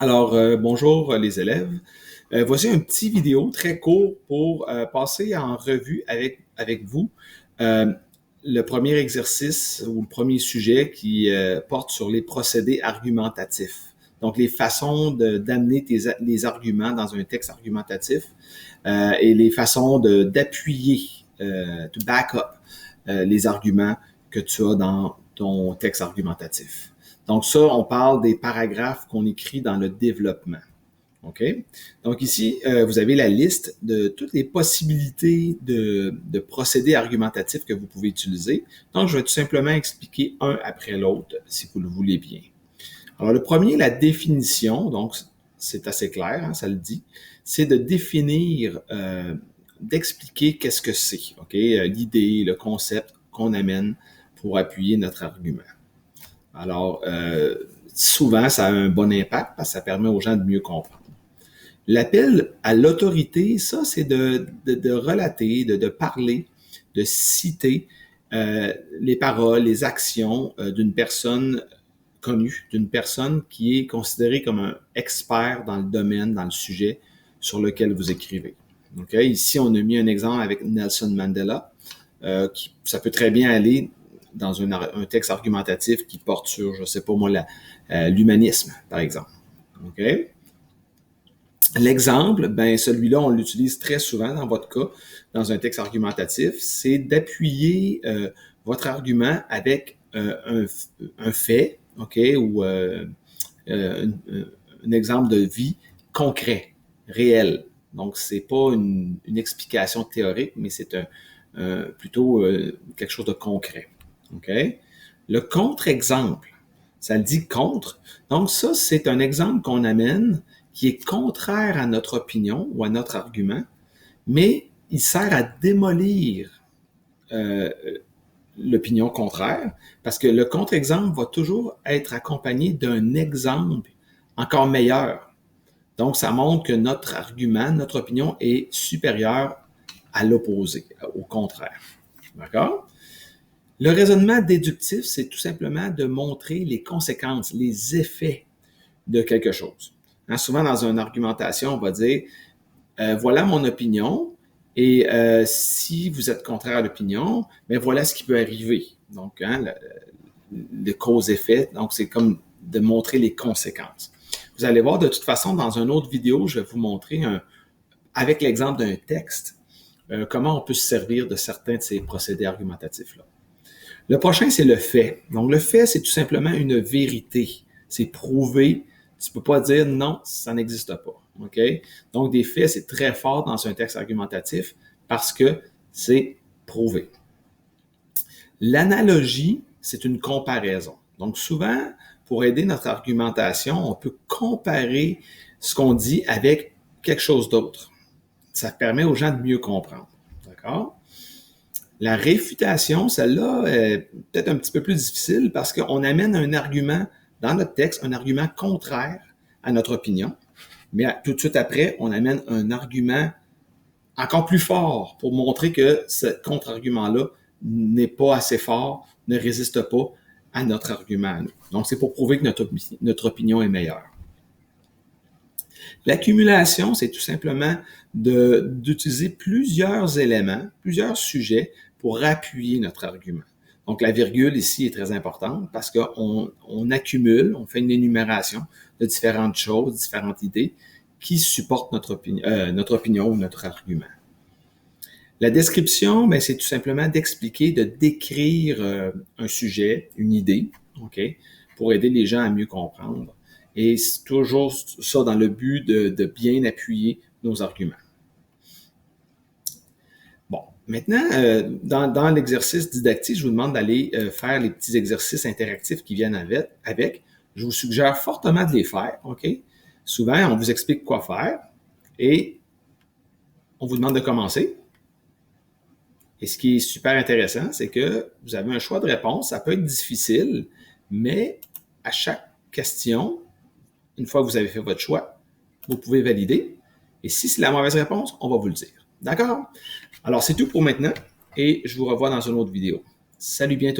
Bonjour les élèves. Voici un petit vidéo très court pour passer en revue avec vous euh, le premier exercice ou le premier sujet qui porte sur les procédés argumentatifs. Donc, les façons d'amener les arguments dans un texte argumentatif et les façons d'appuyer, to back up les arguments que tu as dans ton texte argumentatif. Donc ça, on parle des paragraphes qu'on écrit dans le développement. OK? Donc ici, vous avez la liste de toutes les possibilités de procédés argumentatifs que vous pouvez utiliser. Donc, je vais tout simplement expliquer un après l'autre, si vous le voulez bien. Alors, le premier, la définition, donc c'est assez clair, hein, ça le dit, c'est de définir, d'expliquer qu'est-ce que c'est, OK? L'idée, le concept qu'on amène pour appuyer notre argument. Alors, souvent, ça a un bon impact parce que ça permet aux gens de mieux comprendre. L'appel à l'autorité, ça, c'est de relater, de parler, de citer les paroles, les actions d'une personne connue, d'une personne qui est considérée comme un expert dans le domaine, dans le sujet sur lequel vous écrivez. Okay? Ici, on a mis un exemple avec Nelson Mandela. Ça peut très bien aller dans un texte argumentatif qui porte sur, je ne sais pas moi, l'humanisme, par exemple. OK? L'exemple, ben celui-là, on l'utilise très souvent dans votre cas, dans un texte argumentatif, c'est d'appuyer votre argument avec un fait, OK, ou un exemple de vie concret, réel. Donc, c'est pas une explication théorique, mais c'est plutôt quelque chose de concret. OK? Le contre-exemple, ça le dit contre. Donc, ça, c'est un exemple qu'on amène qui est contraire à notre opinion ou à notre argument, mais il sert à démolir l'opinion contraire, parce que le contre-exemple va toujours être accompagné d'un exemple encore meilleur. Donc, ça montre que notre argument, notre opinion est supérieure à l'opposé, au contraire. D'accord? Le raisonnement déductif, c'est tout simplement de montrer les conséquences, les effets de quelque chose. Hein, souvent, dans une argumentation, on va dire voilà mon opinion, et si vous êtes contraire à l'opinion, bien voilà ce qui peut arriver. Donc, hein, le cause-effet, donc c'est comme de montrer les conséquences. Vous allez voir, de toute façon, dans une autre vidéo, je vais vous montrer, avec l'exemple d'un texte, comment on peut se servir de certains de ces procédés argumentatifs-là. Le prochain, c'est le fait. Donc, le fait, c'est tout simplement une vérité. C'est prouvé. Tu ne peux pas dire non, ça n'existe pas. OK? Donc, des faits, c'est très fort dans un texte argumentatif parce que c'est prouvé. L'analogie, c'est une comparaison. Donc, souvent, pour aider notre argumentation, on peut comparer ce qu'on dit avec quelque chose d'autre. Ça permet aux gens de mieux comprendre. D'accord? La réfutation, celle-là, est peut-être un petit peu plus difficile parce qu'on amène un argument dans notre texte, un argument contraire à notre opinion, mais tout de suite après, on amène un argument encore plus fort pour montrer que ce contre-argument-là n'est pas assez fort, ne résiste pas à notre argument à nous. Donc, c'est pour prouver que notre opinion est meilleure. L'accumulation, c'est tout simplement d'utiliser plusieurs éléments, plusieurs sujets pour appuyer notre argument. Donc, la virgule ici est très importante parce qu'on accumule, on fait une énumération de différentes choses, différentes idées qui supportent notre opinion ou notre argument. La description, ben, c'est tout simplement d'expliquer, de décrire un sujet, une idée, OK, pour aider les gens à mieux comprendre. Et c'est toujours ça dans le but de bien appuyer nos arguments. Bon, maintenant, dans l'exercice didactique, je vous demande d'aller faire les petits exercices interactifs qui viennent avec. Je vous suggère fortement de les faire, OK? Souvent, on vous explique quoi faire et on vous demande de commencer. Et ce qui est super intéressant, c'est que vous avez un choix de réponse. Ça peut être difficile, mais à chaque question, une fois que vous avez fait votre choix, vous pouvez valider. Et si c'est la mauvaise réponse, on va vous le dire. D'accord? Alors, c'est tout pour maintenant et je vous revois dans une autre vidéo. Salut bien tout le monde.